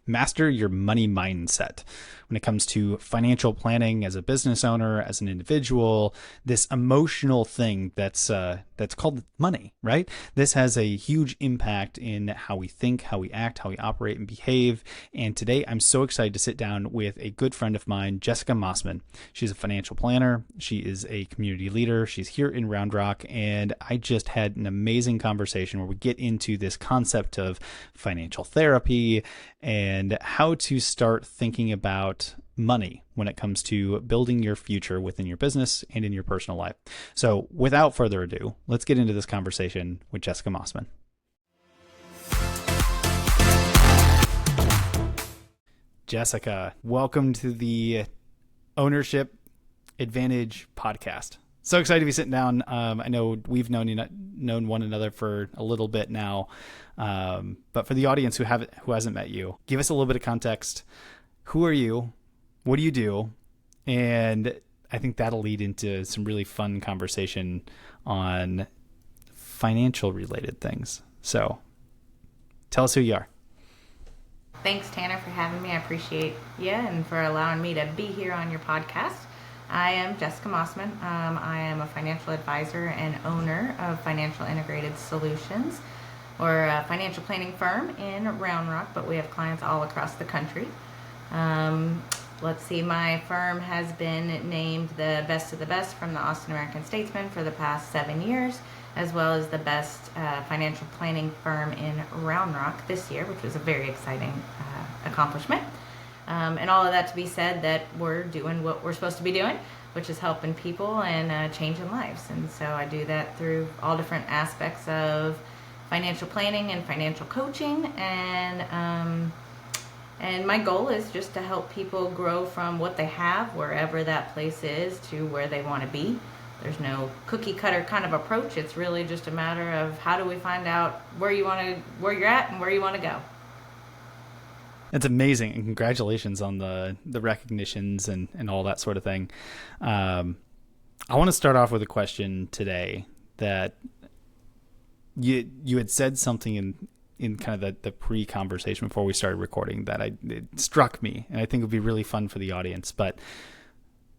master your money mindset. When it comes to financial planning as a business owner, as an individual, this emotional thing that's called money, right? This has a huge impact in how we think, how we act, how we operate and behave. And today I'm so excited to sit down with a good friend of mine, Jessica Mosman. She's a financial planner. She is a community leader. She's here in Round Rock. And I just had an amazing conversation where we get into this concept of financial therapy and how to start thinking about money when it comes to building your future within your business and in your personal life. So without further ado, let's get into this conversation with Jessica Mosman. Jessica, welcome to the Ownership Advantage podcast. So excited to be sitting down. I know we've known one another for a little bit now, but for the audience who hasn't met you, give us a little bit of context. Who are you? What do you do? And I think that'll lead into some really fun conversation on financial related things. So tell us who you are. Thanks, Tanner, for having me. I appreciate you and for allowing me to be here on your podcast. I am Jessica Mosman. I am a financial advisor and owner of Financial Integrated Solutions. We're a financial planning firm in Round Rock, but we have clients all across the country. Let's see, my firm has been named the best of the best from the Austin American-Statesman for the past 7 years, as well as the best financial planning firm in Round Rock this year, which was a very exciting accomplishment. And all of that to be said that we're doing what we're supposed to be doing, which is helping people and changing lives. And so I do that through all different aspects of financial planning and financial coaching. And my goal is just to help people grow from what they have, wherever that place is, to where they want to be. There's no cookie cutter kind of approach. It's really just a matter of how do we find out where you're at and where you want to go. It's amazing, and congratulations on the recognitions and all that sort of thing. I want to start off with a question today that you had said something in kind of the pre-conversation before we started recording that it struck me, and I think it would be really fun for the audience. But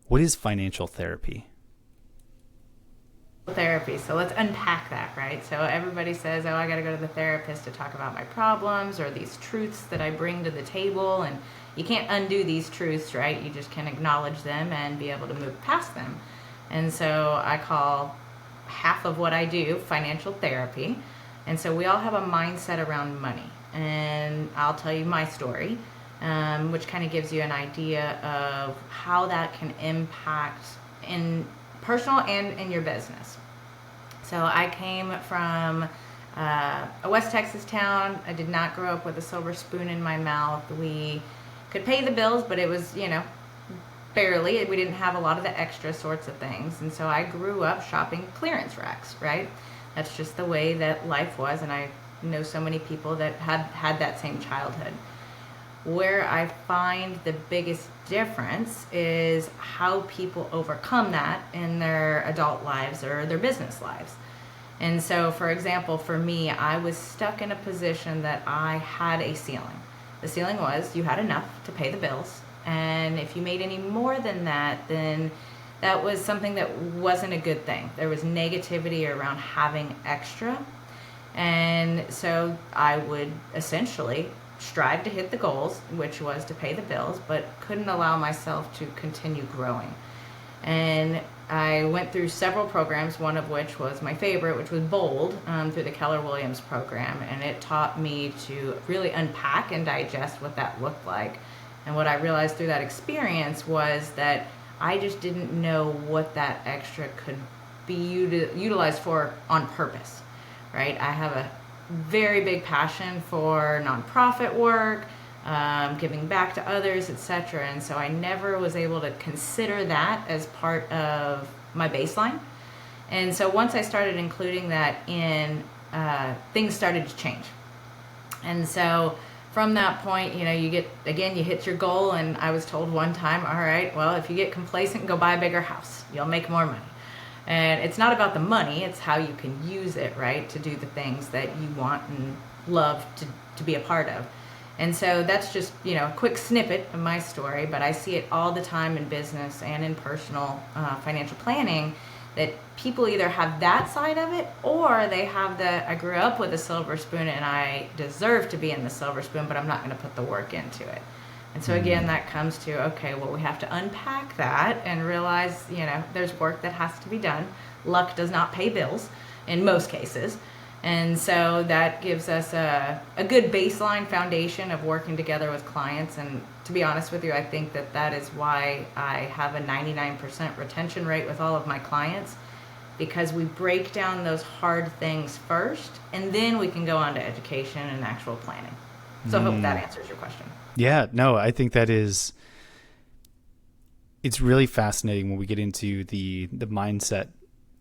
what is financial therapy? Therapy. So let's unpack that, right? So everybody says, oh, I got to go to the therapist to talk about my problems or these truths that I bring to the table. And you can't undo these truths, right? You just can acknowledge them and be able to move past them. And so I call half of what I do financial therapy. And so we all have a mindset around money. And I'll tell you my story, which kind of gives you an idea of how that can impact in personal and in your business. So I came from a West Texas town. I did not grow up with a silver spoon in my mouth. We could pay the bills, but it was, barely. We didn't have a lot of the extra sorts of things. And so I grew up shopping clearance racks, right? That's just the way that life was. And I know so many people that had that same childhood. Where I find the biggest difference is how people overcome that in their adult lives or their business lives. And so, for example, for me, I was stuck in a position that I had a ceiling. The ceiling was you had enough to pay the bills. And if you made any more than that, then that was something that wasn't a good thing. There was negativity around having extra. And so I would essentially strive to hit the goals, which was to pay the bills, but couldn't allow myself to continue growing. And I went through several programs, one of which was my favorite, which was Bold, through the Keller Williams program. And it taught me to really unpack and digest what that looked like. And what I realized through that experience was that I just didn't know what that extra could be utilized for on purpose, right? I have a very big passion for nonprofit work, giving back to others, etc. And so I never was able to consider that as part of my baseline. And so once I started including that in, things started to change. And so from that point, you hit your goal. And I was told one time, all right, well, if you get complacent, go buy a bigger house. You'll make more money. And it's not about the money, it's how you can use it, right, to do the things that you want and love to be a part of. And so that's just, a quick snippet of my story, but I see it all the time in business and in personal financial planning, that people either have that side of it, or they have I grew up with a silver spoon and I deserve to be in the silver spoon, but I'm not going to put the work into it. And so again, that comes to, okay, well, we have to unpack that and realize, there's work that has to be done. Luck does not pay bills in most cases. And so that gives us a good baseline foundation of working together with clients. And to be honest with you, I think that is why I have a 99% retention rate with all of my clients, because we break down those hard things first, and then we can go on to education and actual planning. So I hope that answers your question. Yeah, no, I think it's really fascinating when we get into the mindset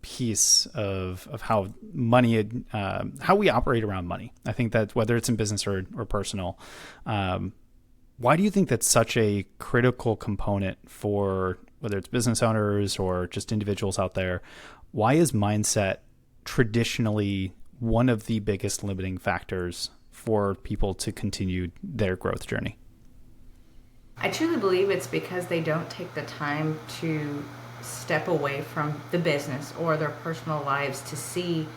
piece of how money, how we operate around money. I think that whether it's in business or personal, why do you think that's such a critical component for whether it's business owners or just individuals out there? Why is mindset traditionally one of the biggest limiting factors for people to continue their growth journey? I truly believe it's because they don't take the time to step away from the business or their personal lives to see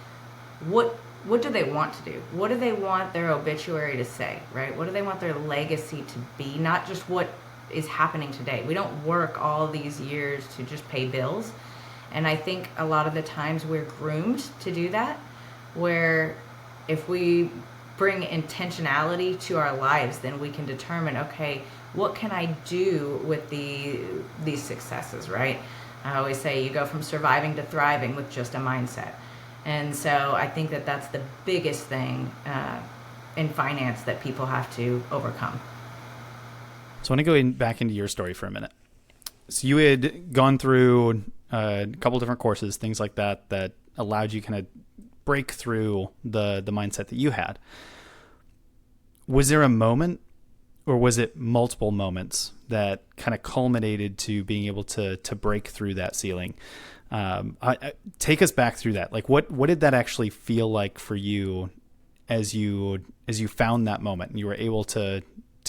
what do they want to do? What do they want their obituary to say, right? What do they want their legacy to be? Not just what is happening today. We don't work all these years to just pay bills. And I think a lot of the times we're groomed to do that, where if we bring intentionality to our lives, then we can determine, okay, what can I do with these successes, right? I always say you go from surviving to thriving with just a mindset. And so I think that that's the biggest thing in finance that people have to overcome. So I want to go back into your story for a minute. So you had gone through a couple different courses, things like that allowed you kind of break through the mindset that you had. Was there a moment, or was it multiple moments that kind of culminated to being able to break through that ceiling? Take us back through that. Like what did that actually feel like for you as you found that moment and you were able to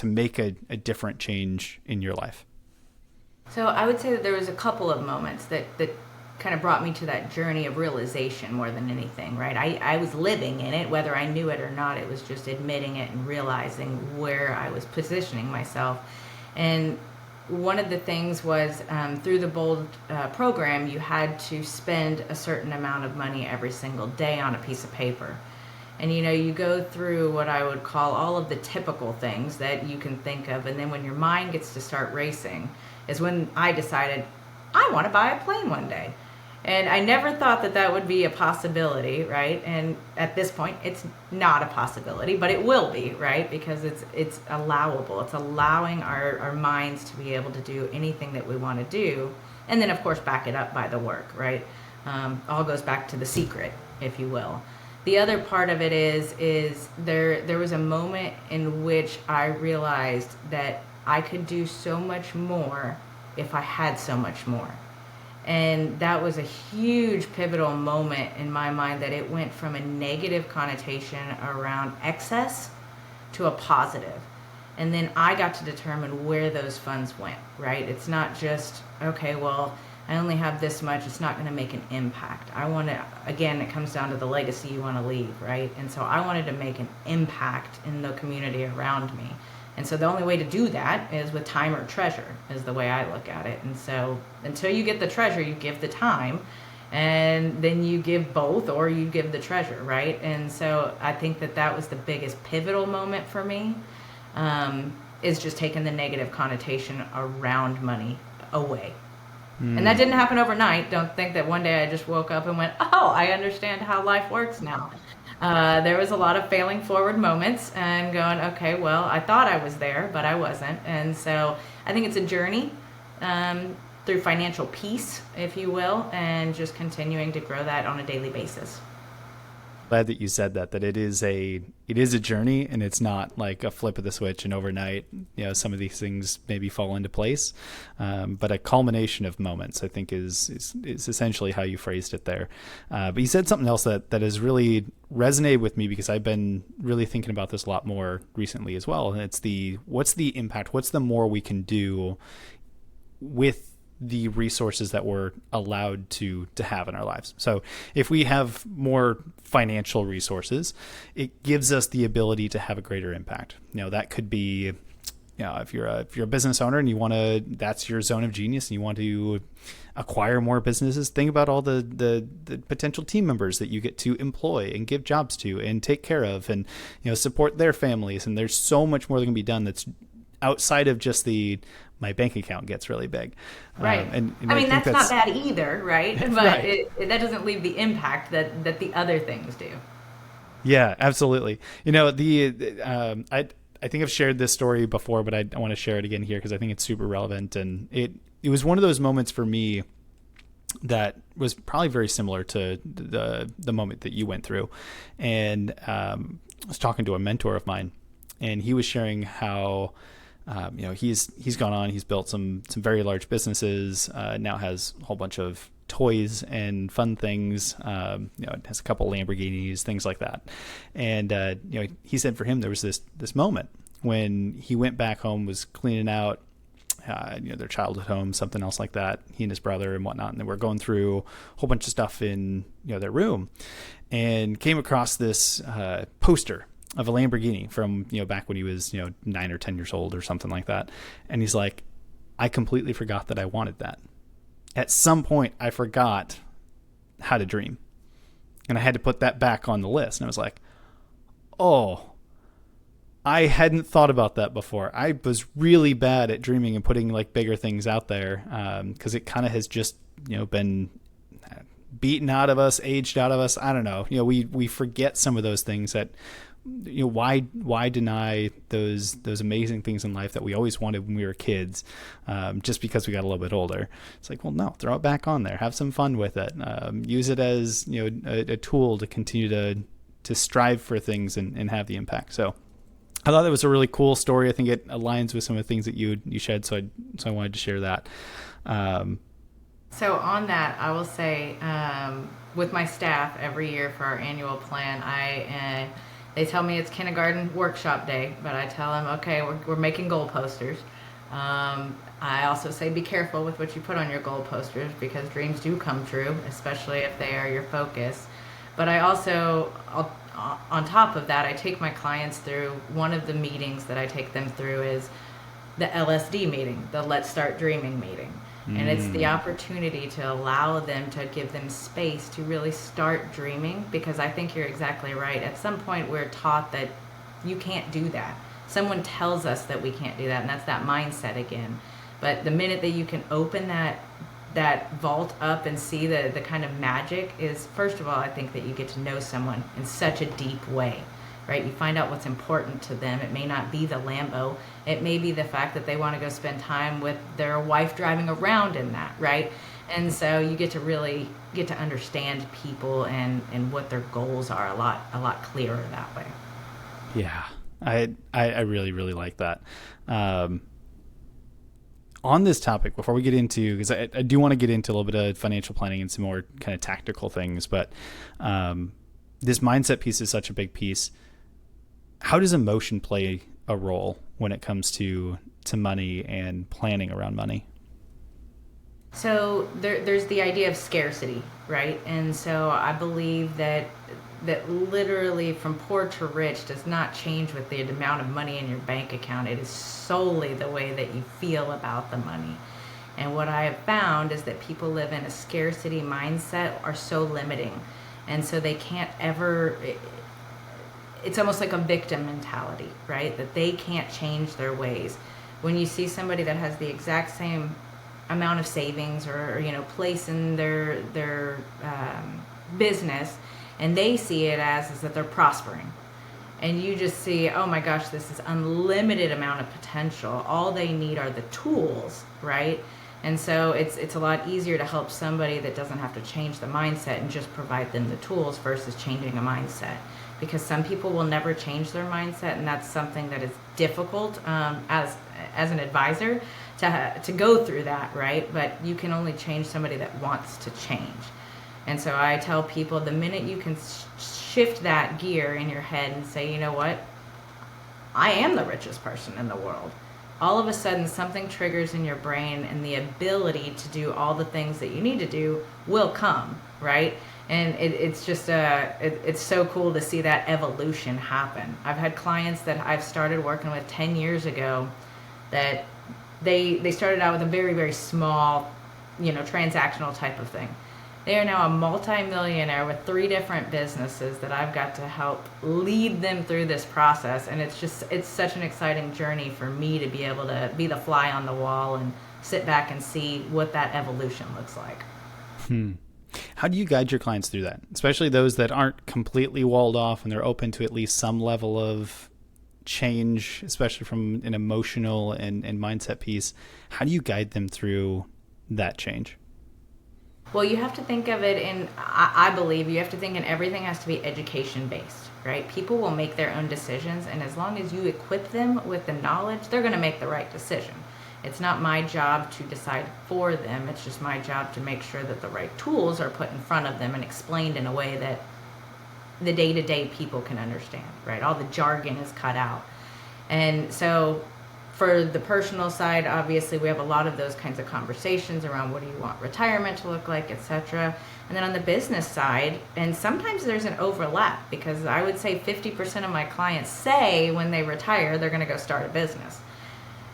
make a different change in your life? So I would say that there was a couple of moments that kind of brought me to that journey of realization more than anything, right? I was living in it, whether I knew it or not. It was just admitting it and realizing where I was positioning myself. And one of the things was through the BOLD program, you had to spend a certain amount of money every single day on a piece of paper. And you go through what I would call all of the typical things that you can think of, and then when your mind gets to start racing is when I decided I want to buy a plane one day. And I never thought that would be a possibility, right? And at this point, it's not a possibility, but it will be, right? Because it's allowable. It's allowing our minds to be able to do anything that we want to do. And then, of course, back it up by the work, right? All goes back to the secret, if you will. The other part of it is there was a moment in which I realized that I could do so much more if I had so much more. And that was a huge pivotal moment in my mind, that it went from a negative connotation around excess to a positive. And then I got to determine where those funds went, right? It's not just, okay, well, I only have this much, it's not going to make an impact. I want to, again, it comes down to the legacy you want to leave, right? And so I wanted to make an impact in the community around me. And so the only way to do that is with time or treasure, is the way I look at it. And so until you get the treasure, you give the time, and then you give both, or you give the treasure, right? And so I think that was the biggest pivotal moment for me, is just taking the negative connotation around money away. And that didn't happen overnight. Don't think that one day I just woke up and went, oh, I understand how life works now. There was a lot of failing forward moments and going, okay, well, I thought I was there, but I wasn't. And so I think it's a journey through financial peace, if you will, and just continuing to grow that on a daily basis. Glad that you said that it is a journey, and it's not like a flip of the switch and overnight, some of these things maybe fall into place. But a culmination of moments, I think, is essentially how you phrased it there. But you said something else that has really resonated with me, because I've been really thinking about this a lot more recently as well. And it's what's the impact? What's the more we can do with the resources that we're allowed to have in our lives. So if we have more financial resources, it gives us the ability to have a greater impact. That could be, if you're a business owner and that's your zone of genius and you want to acquire more businesses, think about all the potential team members that you get to employ and give jobs to and take care of, and support their families. And there's so much more that can be done that's outside of just my bank account gets really big. Right. And I mean, that's not bad either, right? But right. That doesn't leave the impact that the other things do. Yeah, absolutely. I think I've shared this story before, but I want to share it again here because I think it's super relevant. And it was one of those moments for me that was probably very similar to the moment that you went through. And I was talking to a mentor of mine, and he was sharing how he's gone on, he's built some very large businesses, now has a whole bunch of toys and fun things, has a couple Lamborghinis, things like that. And, he said for him, there was this moment when he went back home, was cleaning out, their childhood home, something else like that, he and his brother and whatnot. And they were going through a whole bunch of stuff in, their room, and came across this, poster of a Lamborghini from, back when he was, 9 or 10 years old or something like that. And he's like, I completely forgot that I wanted that. At some point, I forgot how to dream. And I had to put that back on the list. And I was like, oh, I hadn't thought about that before. I was really bad at dreaming and putting like bigger things out there, because it kind of has just, been beaten out of us, aged out of us. I don't know. We forget some of those things that, why deny those amazing things in life that we always wanted when we were kids, just because we got a little bit older? It's like, well, no, throw it back on there, have some fun with it, use it as a tool to continue to strive for things and have the impact. So I thought that was a really cool story. I think it aligns with some of the things that you shared, so I wanted to share that. So on that, I will say, with my staff every year for our annual plan, they tell me it's kindergarten workshop day, but I tell them, okay, we're making goal posters. I also say be careful with what you put on your goal posters, because dreams do come true, especially if they are your focus. But I also, on top of that, I take my clients through, one of the meetings that I take them through is the LSD meeting, the Let's Start Dreaming meeting. And it's the opportunity to allow them, to give them space to really start dreaming, because I think you're exactly right. At some point, we're taught that you can't do that. Someone tells us that we can't do that, and that's that mindset again. But the minute that you can open that vault up and see the kind of magic is, first of all, I think that you get to know someone in such a deep way. Right? You find out what's important to them. It may not be the Lambo. It may be the fact that they want to go spend time with their wife driving around in that, right? And so you get to really get to understand people and what their goals are a lot clearer that way. Yeah, I really, really like that. On this topic, before we get into, because I do want to get into a little bit of financial planning and some more kind of tactical things, but this mindset piece is such a big piece. How does emotion play a role when it comes to money and planning around money? So there's the idea of scarcity, right? And so I believe that literally from poor to rich does not change with the amount of money in your bank account. It is solely the way that you feel about the money. And what I have found is that people live in a scarcity mindset are so limiting. And so they can't ever, it's almost like a victim mentality, right? That they can't change their ways. When you see somebody that has the exact same amount of savings or place in their business, and they see it as that they're prospering, and you just see, oh my gosh, this is unlimited amount of potential. All they need are the tools, right? And so it's a lot easier to help somebody that doesn't have to change the mindset and just provide them the tools versus changing a mindset. Because some people will never change their mindset, and that's something that is difficult as an advisor to go through that, right? But you can only change somebody that wants to change. And so I tell people, the minute you can shift that gear in your head and say, you know what, I am the richest person in the world, all of a sudden something triggers in your brain, and the ability to do all the things that you need to do will come, right? And it's just it's so cool to see that evolution happen. I've had clients that I've started working with 10 years ago that they started out with a very, very small, transactional type of thing. They are now a multi-millionaire with 3 different businesses that I've got to help lead them through this process. And it's such an exciting journey for me to be able to be the fly on the wall and sit back and see what that evolution looks like. How do you guide your clients through that? Especially those that aren't completely walled off and they're open to at least some level of change, especially from an emotional and mindset piece. How do you guide them through that change? Well, you have to think of it I believe you have to think in everything has to be education based, right? People will make their own decisions, and as long as you equip them with the knowledge, they're going to make the right decision. It's not my job to decide for them. It's just my job to make sure that the right tools are put in front of them and explained in a way that the day-to-day people can understand, right? All the jargon is cut out. And so for the personal side, obviously we have a lot of those kinds of conversations around what do you want retirement to look like, etc. And then on the business side, and sometimes there's an overlap, because I would say 50% of my clients say when they retire, they're going to go start a business.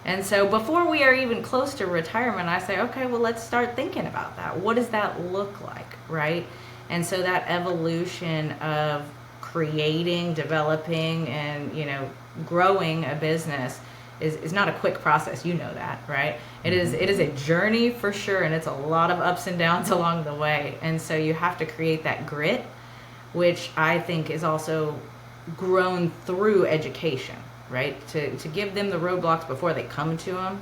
And so before we are even close to retirement, I say, okay, well, let's start thinking about that. What does that look like, right? And so that evolution of creating, developing, and, growing a business is not a quick process. You know that, right? It is a journey for sure, and it's a lot of ups and downs along the way. And so you have to create that grit, which I think is also grown through education, right? To give them the roadblocks before they come to them.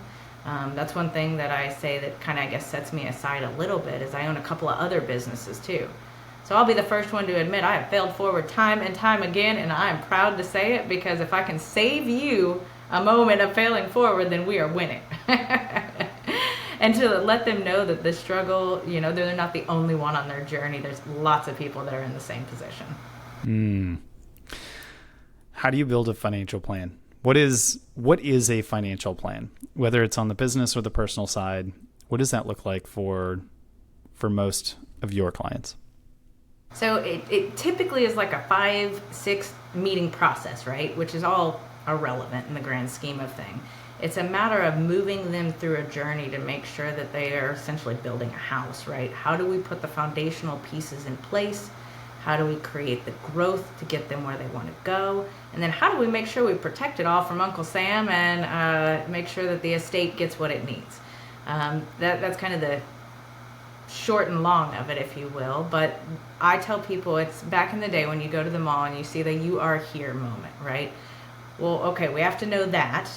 That's one thing that I say that kind of, I guess, sets me aside a little bit, is I own a couple of other businesses too. So I'll be the first one to admit I have failed forward time and time again, and I'm proud to say it, because if I can save you a moment of failing forward, then we are winning. And to let them know that the struggle, they're not the only one on their journey. There's lots of people that are in the same position. How do you build a financial plan? What is a financial plan? Whether it's on the business or the personal side, what does that look like for most of your clients? So it typically is like a 5-6 meeting process, right? Which is all irrelevant in the grand scheme of things. It's a matter of moving them through a journey to make sure that they are essentially building a house, right? How do we put the foundational pieces in place? How do we create the growth to get them where they want to go? And then how do we make sure we protect it all from Uncle Sam and make sure that the estate gets what it needs? That's kind of the short and long of it, if you will. But I tell people, it's back in the day when you go to the mall and you see the "you are here" moment, right? Well, okay, we have to know that,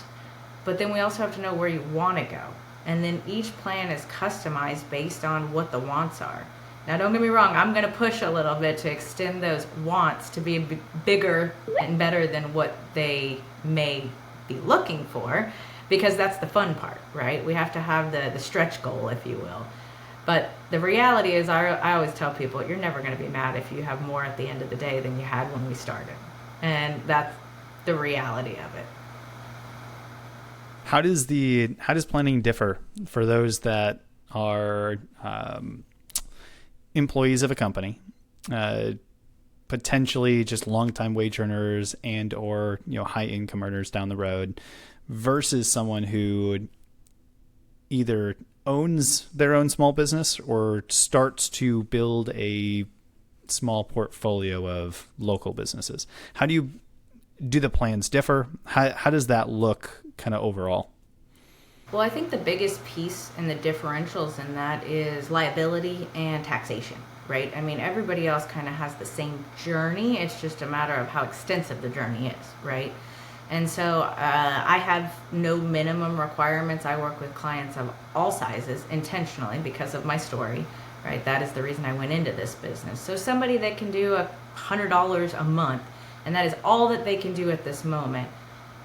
but then we also have to know where you want to go. And then each plan is customized based on what the wants are. Now, don't get me wrong, I'm going to push a little bit to extend those wants to be bigger and better than what they may be looking for, because that's the fun part, right? We have to have the stretch goal, if you will. But the reality is, I always tell people, you're never going to be mad if you have more at the end of the day than you had when we started. And that's the reality of it. How does planning differ for those that are employees of a company, potentially just longtime wage earners and or high income earners down the road, versus someone who either owns their own small business or starts to build a small portfolio of local businesses? How do the plans differ? How does that look kind of overall? Well, I think the biggest piece in the differentials in that is liability and taxation, right? I mean, everybody else kind of has the same journey. It's just a matter of how extensive the journey is, right? And so I have no minimum requirements. I work with clients of all sizes intentionally because of my story, right? That is the reason I went into this business. So somebody that can do $100 a month, and that is all that they can do at this moment,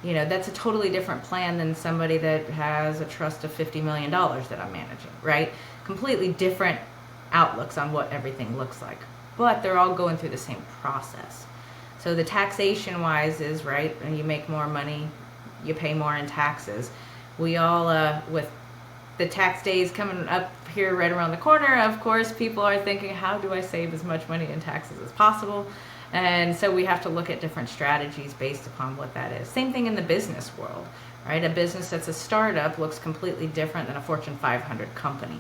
that's a totally different plan than somebody that has a trust of $50 million that I'm managing, right? Completely different outlooks on what everything looks like. But they're all going through the same process. So the taxation wise is, right, when you make more money, you pay more in taxes. We all, with the tax days coming up here right around the corner, of course, people are thinking, how do I save as much money in taxes as possible? And so we have to look at different strategies based upon what that is. Same thing in the business world, right? A business that's a startup looks completely different than a Fortune 500 company.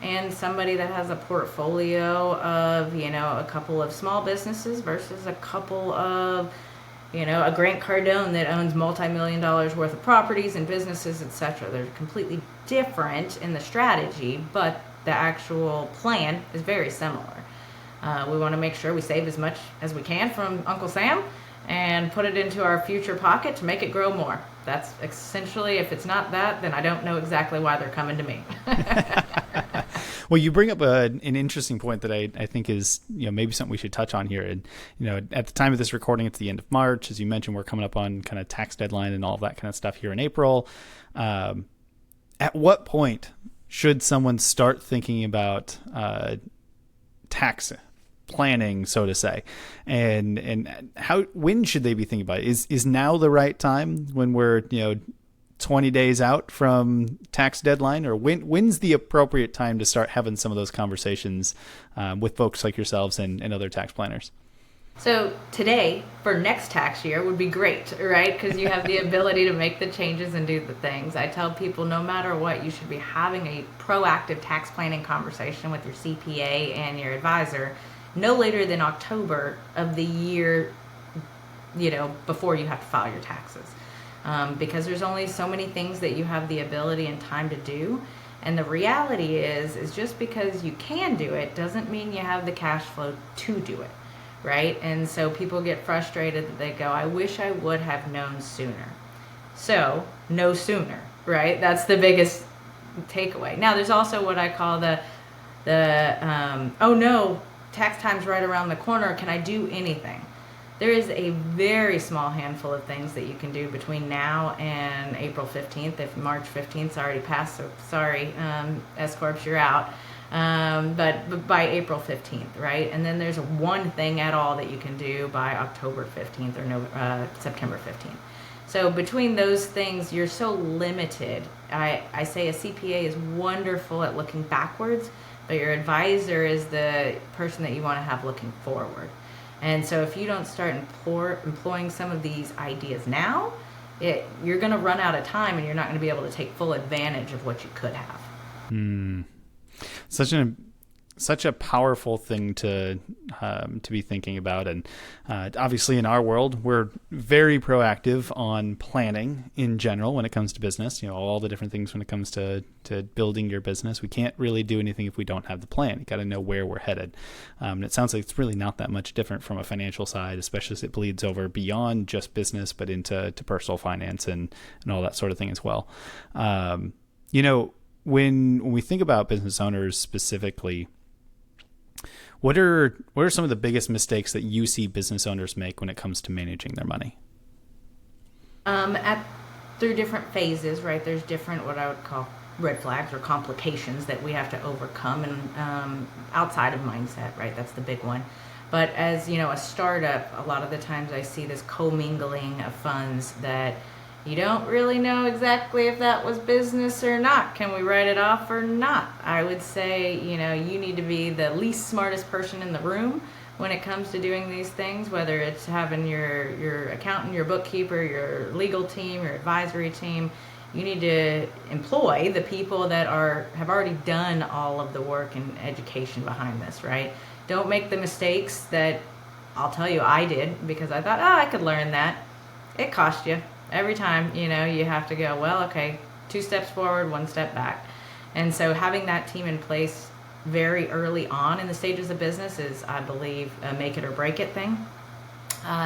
And somebody that has a portfolio of, a couple of small businesses versus a couple of, a Grant Cardone that owns multi-million dollars worth of properties and businesses, etc. They're completely different in the strategy, but the actual plan is very similar. We want to make sure we save as much as we can from Uncle Sam and put it into our future pocket to make it grow more. That's essentially, if it's not that, then I don't know exactly why they're coming to me. Well, you bring up an interesting point that I think is, maybe something we should touch on here. And, at the time of this recording, it's the end of March. As you mentioned, we're coming up on kind of tax deadline and all of that kind of stuff here in April. At what point should someone start thinking about tax planning, so to say, and when should they be thinking about it? Is now the right time when we're 20 days out from tax deadline, or when's the appropriate time to start having some of those conversations with folks like yourselves and other tax planners? So today for next tax year would be great, right? Because you have the ability to make the changes and do the things. I tell people no matter what, you should be having a proactive tax planning conversation with your CPA and your advisor no later than October of the year, before you have to file your taxes. Because there's only so many things that you have the ability and time to do. And the reality is just because you can do it doesn't mean you have the cash flow to do it, right? And so people get frustrated that they go, I wish I would have known sooner. So, no sooner, right? That's the biggest takeaway. Now, there's also what I call the oh no, tax time's right around the corner. Can I do anything? There is a very small handful of things that you can do between now and April 15th. If March 15th's already passed, so sorry, S-Corps, you're out. But by April 15th, right? And then there's one thing at all that you can do by October 15th or September 15th. So between those things, you're so limited. I say a CPA is wonderful at looking backwards, but your advisor is the person that you want to have looking forward. And so if you don't start employing some of these ideas now, you're going to run out of time and you're not going to be able to take full advantage of what you could have. Such a powerful thing to be thinking about. And obviously in our world, we're very proactive on planning in general when it comes to business, all the different things when it comes to building your business. We can't really do anything if we don't have the plan. You got to know where we're headed. And it sounds like it's really not that much different from a financial side, especially as it bleeds over beyond just business, but into personal finance and all that sort of thing as well. When we think about business owners specifically, what are some of the biggest mistakes that you see business owners make when it comes to managing their money? Through different phases, right? There's different what I would call red flags or complications that we have to overcome, and outside of mindset, right? That's the big one. But as a startup, a lot of the times I see this commingling of funds that you don't really know exactly if that was business or not. Can we write it off or not? I would say, you need to be the least smartest person in the room when it comes to doing these things, whether it's having your accountant, your bookkeeper, your legal team, your advisory team. You need to employ the people that have already done all of the work and education behind this, right? Don't make the mistakes that I'll tell you I did because I thought, I could learn that. It cost you. Every time, you have to go, well, okay, 2 steps forward, 1 step back. And so having that team in place very early on in the stages of business is, I believe, a make it or break it thing.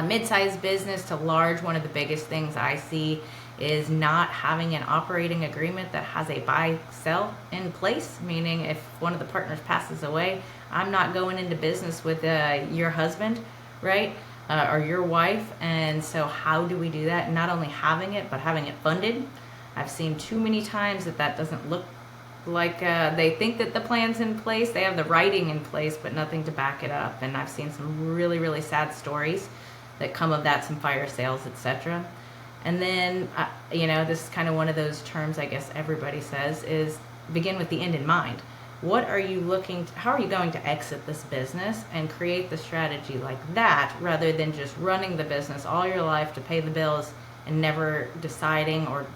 mid-sized business to large, one of the biggest things I see is not having an operating agreement that has a buy-sell in place, meaning if one of the partners passes away, I'm not going into business with your husband, right? Or your wife. And so how do we do that? Not only having it, but having it funded. I've seen too many times that doesn't look like they think that the plan's in place, they have the writing in place, but nothing to back it up. And I've seen some really, really sad stories that come of that, some fire sales, etc. And then, this is kind of one of those terms I guess everybody says is begin with the end in mind. What are you how are you going to exit this business, and create the strategy like that, rather than just running the business all your life to pay the bills and never deciding or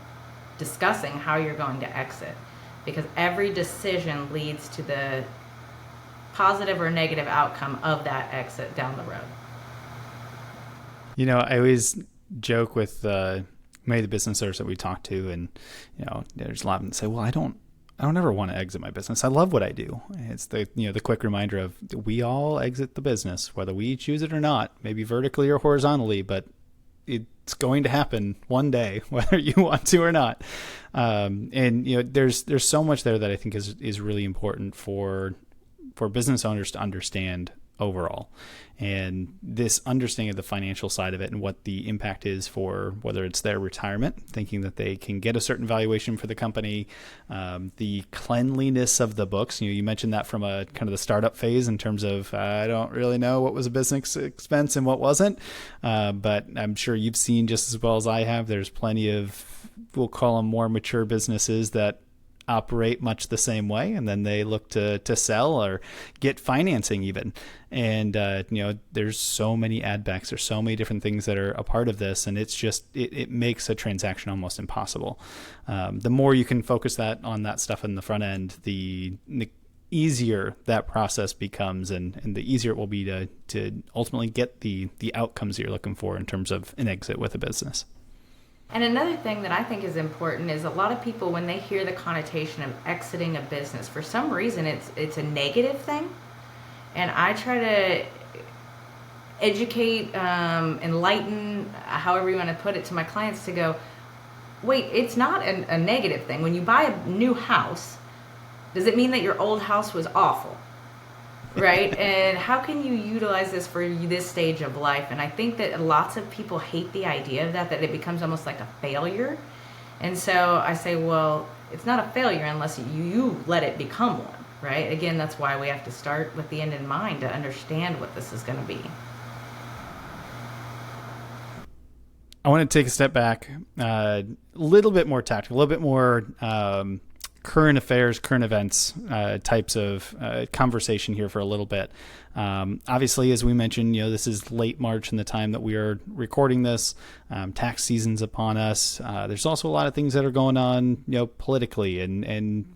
discussing how you're going to exit. Because every decision leads to the positive or negative outcome of that exit down the road. I always joke with many of the business owners that we talk to, and there's a lot of them that say, well, I don't ever want to exit my business. I love what I do. It's the quick reminder of we all exit the business, whether we choose it or not, maybe vertically or horizontally, but it's going to happen one day, whether you want to or not. There's so much there that I think is really important for business owners to understand overall. And this understanding of the financial side of it and what the impact is for whether it's their retirement, thinking that they can get a certain valuation for the company, the cleanliness of the books. You mentioned that from a kind of the startup phase in terms of I don't really know what was a business expense and what wasn't, but I'm sure you've seen just as well as I have. There's plenty of, we'll call them more mature businesses that operate much the same way, and then they look to sell or get financing even. And there's so many ad backs, there's so many different things that are a part of this, and it's just it makes a transaction almost impossible. The more you can focus that on that stuff in the front end, the easier that process becomes, and the easier it will be to ultimately get the outcomes that you're looking for in terms of an exit with a business. And another thing that I think is important is a lot of people, when they hear the connotation of exiting a business, for some reason it's a negative thing. And I try to educate, enlighten, however you want to put it, to my clients to go, wait, it's not a negative thing. When you buy a new house, does it mean that your old house was awful? Right? And how can you utilize this for this stage of life? And I think that lots of people hate the idea of that it becomes almost like a failure. And so I say, well, it's not a failure unless you let it become one, right? Again, that's why we have to start with the end in mind to understand what this is going to be. I want to take a step back, a little bit more tactical, a little bit more current affairs, current events types of conversation here for a little bit. Obviously, as we mentioned, this is late March in the time that we are recording this. Tax season's upon us. There's also a lot of things that are going on, politically and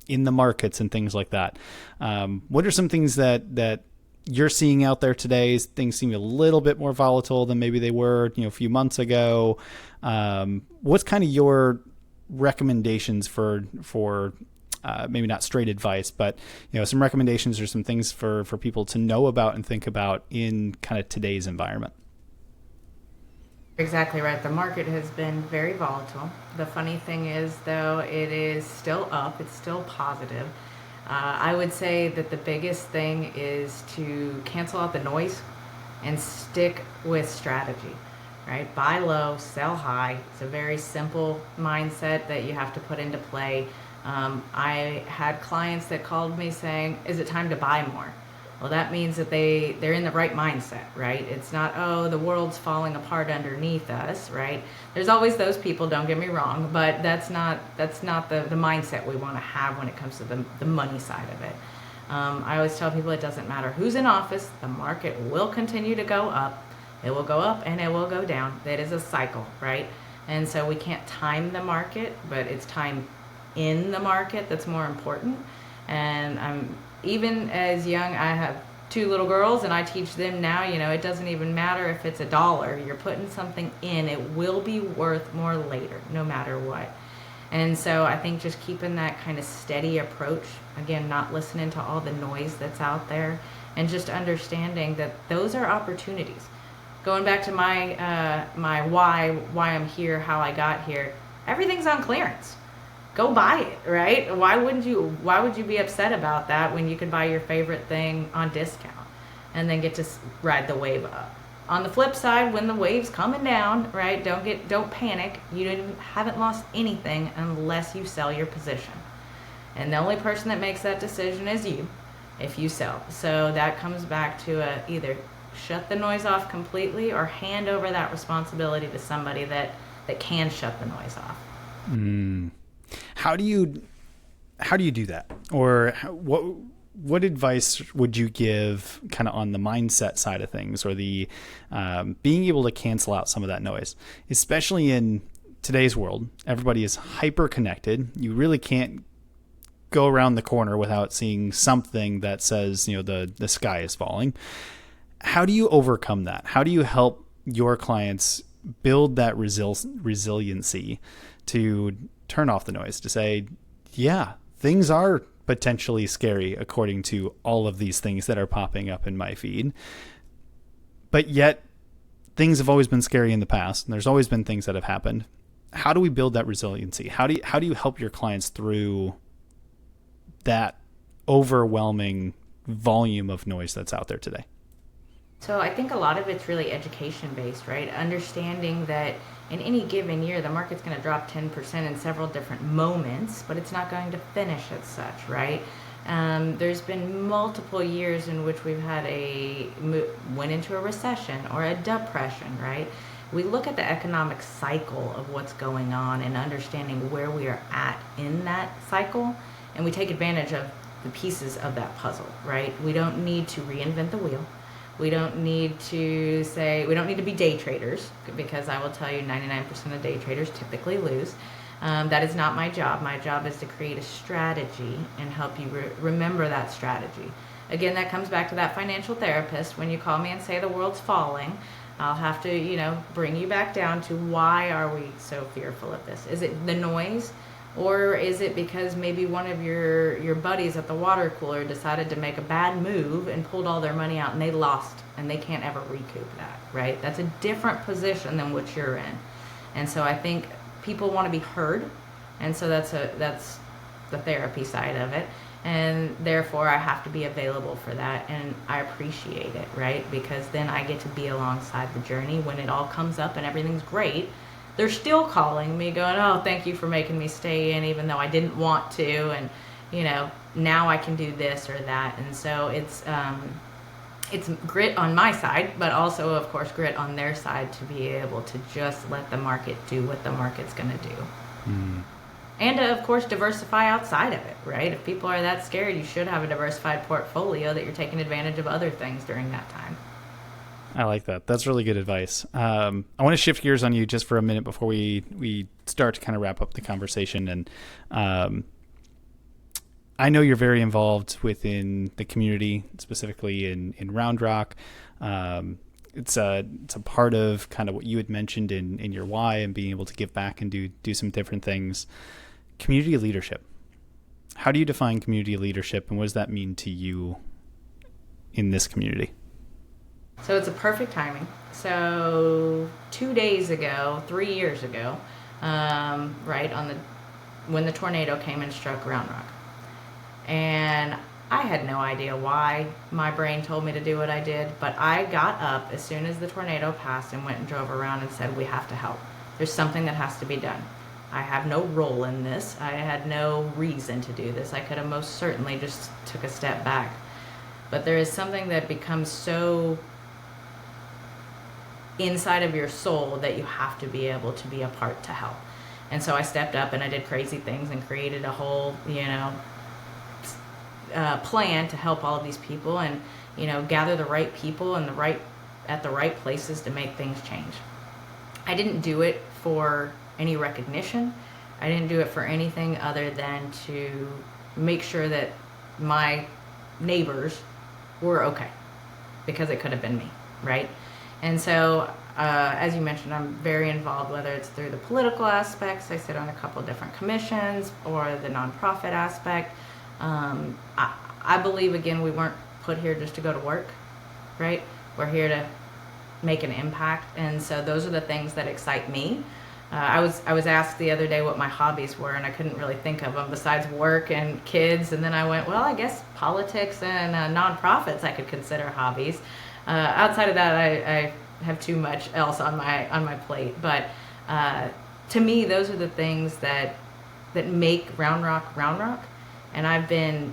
in the markets and things like that. What are some things that you're seeing out there today? Things seem a little bit more volatile than maybe they were, a few months ago. What's kind of your recommendations for maybe not straight advice, but some recommendations or some things for people to know about and think about in kind of today's environment? Exactly right. The market has been very volatile. The funny thing is, though, it is still up. It's still positive. I would say that the biggest thing is to cancel out the noise and stick with strategy. Right? Buy low, sell high. It's a very simple mindset that you have to put into play. I had clients that called me saying, is it time to buy more? Well, that means that they're in the right mindset, right? It's not, oh, the world's falling apart underneath us, right? There's always those people, don't get me wrong, but that's not the mindset we want to have when it comes to the money side of it. I always tell people it doesn't matter who's in office, the market will continue to go up. It will go up and it will go down. That is a cycle, right? And so we can't time the market, but it's time in the market that's more important. And I'm even as young, I have 2 little girls and I teach them now, it doesn't even matter if it's $1. You're putting something in, it will be worth more later, no matter what. And so I think just keeping that kind of steady approach, again, not listening to all the noise that's out there, and just understanding that those are opportunities. Going back to my why I'm here, how I got here, everything's on clearance. Go buy it, right? Why would you be upset about that when you could buy your favorite thing on discount and then get to ride the wave up? On the flip side, when the wave's coming down, right, don't panic. You haven't lost anything unless you sell your position. And the only person that makes that decision is you if you sell. So that comes back to either shut the noise off completely or hand over that responsibility to somebody that can shut the noise off. How do you do that? Or what advice would you give kind of on the mindset side of things, or the being able to cancel out some of that noise, especially in today's world? Everybody is hyper connected. You really can't go around the corner without seeing something that says, the sky is falling. How do you overcome that? How do you help your clients build that resiliency to turn off the noise, to say, yeah, things are potentially scary according to all of these things that are popping up in my feed, but yet things have always been scary in the past, and there's always been things that have happened. How do we build that resiliency? How do you help your clients through that overwhelming volume of noise that's out there today? So I think a lot of it's really education based, right? Understanding that in any given year, the market's going to drop 10% in several different moments, but it's not going to finish as such, right? There's been multiple years in which we've had went into a recession or a depression, right? We look at the economic cycle of what's going on and understanding where we are at in that cycle, and we take advantage of the pieces of that puzzle, right? We don't need to reinvent the wheel. We don't need to be day traders, because I will tell you 99% of day traders typically lose. That is not my job. My job is to create a strategy and help you remember that strategy. Again, that comes back to that financial therapist. When you call me and say the world's falling, I'll have to, bring you back down to why are we so fearful of this? Is it the noise? Or is it because maybe one of your buddies at the water cooler decided to make a bad move and pulled all their money out and they lost and they can't ever recoup that, right? That's a different position than what you're in. And so I think people want to be heard. And so that's the therapy side of it. And therefore I have to be available for that. And I appreciate it, right? Because then I get to be alongside the journey when it all comes up and everything's great. They're still calling me going, oh, thank you for making me stay in even though I didn't want to. And, now I can do this or that. And so it's grit on my side, but also, of course, grit on their side to be able to just let the market do what the market's going to do. And to, of course, diversify outside of it, right? If people are that scared, you should have a diversified portfolio that you're taking advantage of other things during that time. I like that. That's really good advice. I want to shift gears on you just for a minute before we start to kind of wrap up the conversation. And I know you're very involved within the community, specifically in Round Rock. It's a part of kind of what you had mentioned in your why and being able to give back and do some different things. Community leadership. How do you define community leadership, and what does that mean to you in this community? So it's a perfect timing. So 2 days ago, 3 years ago, right when the tornado came and struck Round Rock. And I had no idea why my brain told me to do what I did, but I got up as soon as the tornado passed and went and drove around and said, we have to help. There's something that has to be done. I have no role in this. I had no reason to do this. I could have most certainly just took a step back. But there is something that becomes so inside of your soul that you have to be able to be a part to help. And so I stepped up and I did crazy things and created a whole, plan to help all of these people and, gather the right people and at the right places to make things change. I didn't do it for any recognition. I didn't do it for anything other than to make sure that my neighbors were okay, because it could have been me, right? And so, as you mentioned, I'm very involved, whether it's through the political aspects. I sit on a couple of different commissions, or the nonprofit aspect. I believe, again, we weren't put here just to go to work, right? We're here to make an impact. And so those are the things that excite me. I was asked the other day what my hobbies were, and I couldn't really think of them besides work and kids. And then I went, well, I guess politics and nonprofits I could consider hobbies. Outside of that, I have too much else on my plate. But to me, those are the things that make Round Rock Round Rock. And I've been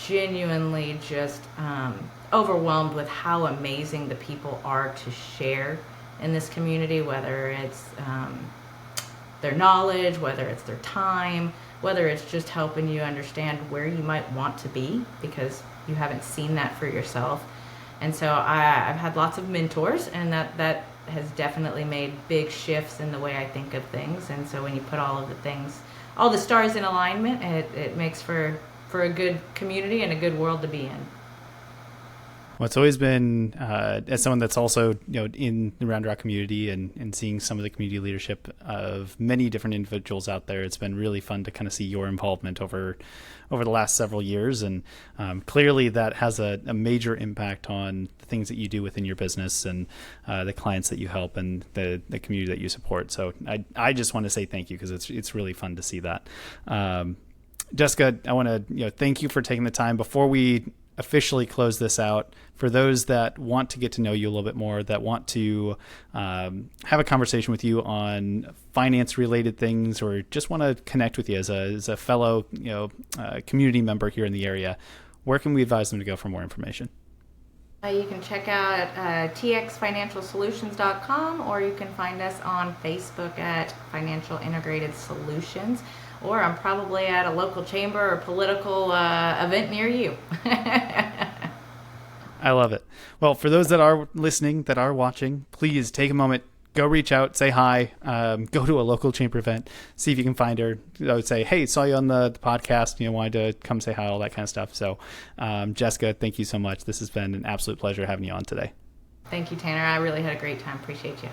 genuinely just overwhelmed with how amazing the people are to share in this community, whether it's their knowledge, whether it's their time, whether it's just helping you understand where you might want to be because you haven't seen that for yourself. And so I've had lots of mentors, and that has definitely made big shifts in the way I think of things. And so when you put all of the things, all the stars in alignment, it makes for a good community and a good world to be in. Well, it's always been, as someone that's also, in the Round Rock community and seeing some of the community leadership of many different individuals out there, it's been really fun to kind of see your involvement over the last several years. And clearly that has a major impact on the things that you do within your business and the clients that you help and the community that you support. So I just want to say thank you, because it's really fun to see that. Jessica, I want to thank you for taking the time. Before we officially close this out, for those that want to get to know you a little bit more, that want to have a conversation with you on finance related things, or just want to connect with you as a fellow community member here in the area, where can we advise them to go for more information? You can check out txfinancialsolutions.com, or you can find us on Facebook at Financial Integrated Solutions, or I'm probably at a local chamber or political event near you. I love it. Well, for those that are listening, that are watching, please take a moment, go reach out, say hi, go to a local chamber event, see if you can find her. I would say, hey, saw you on the podcast, wanted to come say hi, all that kind of stuff. So Jessica, thank you so much. This has been an absolute pleasure having you on today. Thank you, Tanner. I really had a great time. Appreciate you.